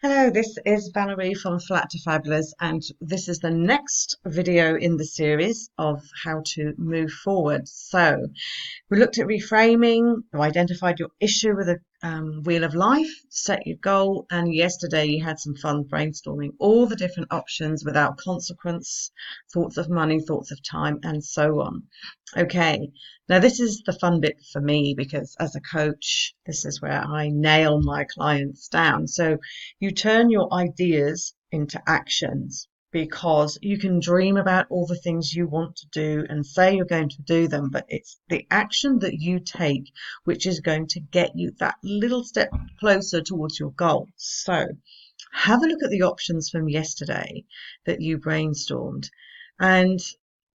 Hello, this is Valerie from Flat to Fabulous, and this is the next video in the series of how to move forward. So, we looked at reframing, we identified your issue with a wheel of life, set your goal, and yesterday you had some fun brainstorming all the different options without consequence, thoughts of money, thoughts of time, and so on. Okay, now this is the fun bit for me because as a coach, this is where I nail my clients down. So you turn your ideas into actions because you can dream about all the things you want to do and say you're going to do them, but it's the action that you take which is going to get you that little step closer towards your goal. So have a look at the options from yesterday that you brainstormed. And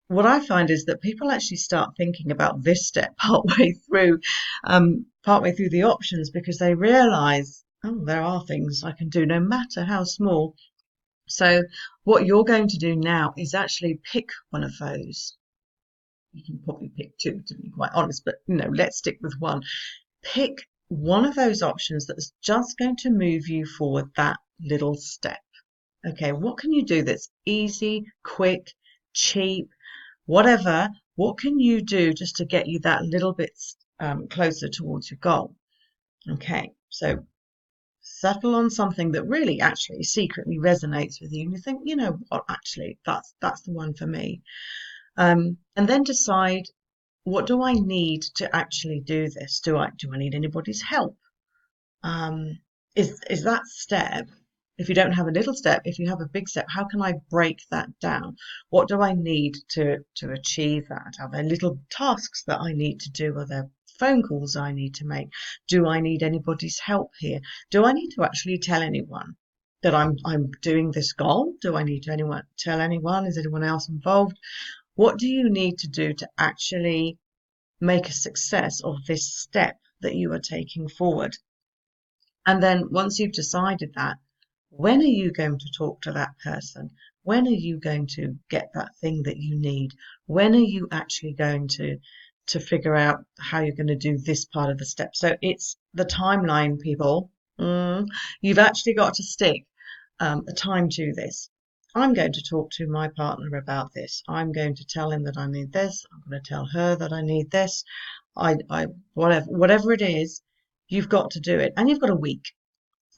what I find is that people actually start thinking about this step partway through the options because they realize, oh, there are things I can do no matter how small. So what you're going to do now is actually pick one of those. You can probably pick two, to be quite honest, but let's stick with one. Pick one of those options that's just going to move you forward that little step. Okay, what can you do that's easy, quick, cheap, whatever? What can you do just to get you that little bit closer towards your goal? Okay, so settle on something that really actually secretly resonates with you and you think, you know what, actually that's the one for me. And then decide, what do I need to actually do this? Do I need anybody's help? um, is that step, if you don't have a little step, if you have a big step, how can I break that down? What do I need to achieve that? Are there little tasks that I need to do? Are there phone calls I need to make? Do I need anybody's help here? Do I need to actually tell anyone that I'm doing this goal? Do I need to tell anyone? Is anyone else involved? What do you need to do to actually make a success of this step that you are taking forward? And then once you've decided that, when are you going to talk to that person? When are you going to get that thing that you need? When are you actually going to figure out how you're going to do this part of the step? So it's the timeline, people. You've actually got to stick a time to this. I'm going to talk to my partner about this. I'm going to tell him that I need this. I'm going to tell her that I need this. I whatever it is, you've got to do it, and you've got a week.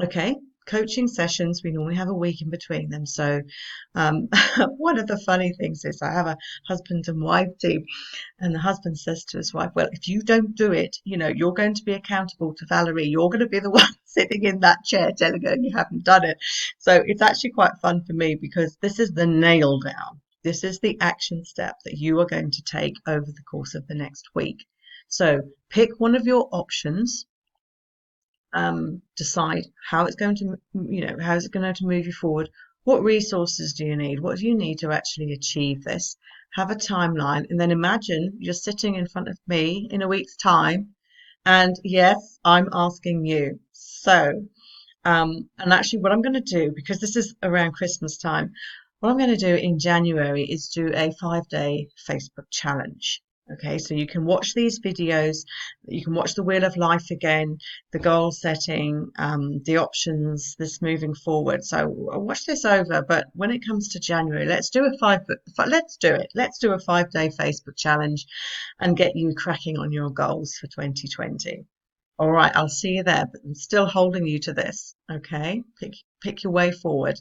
Okay, coaching sessions, we normally have a week in between them. So, one of the funny things is I have a husband and wife team, and the husband says to his wife, well, if you don't do it, you're going to be accountable to Valerie. You're going to be the one sitting in that chair telling her you haven't done it. So, it's actually quite fun for me because this is the nail down. This is the action step that you are going to take over the course of the next week. So, pick one of your options. Decide how it's going to, how is it going to move you forward? What resources do you need? What do you need to actually achieve this? Have a timeline, and then imagine you're sitting in front of me in a week's time, and yes, I'm asking you. So, and actually, what I'm going to do, because this is around Christmas time, what I'm going to do in January is do a 5-day Facebook challenge. Okay, so you can watch these videos, you can watch the Wheel of Life again, the goal setting, the options, this moving forward. So I'll watch this over, but when it comes to January, let's do let's do it. Let's do a 5-day Facebook challenge and get you cracking on your goals for 2020. All right, I'll see you there, but I'm still holding you to this. Okay, pick your way forward.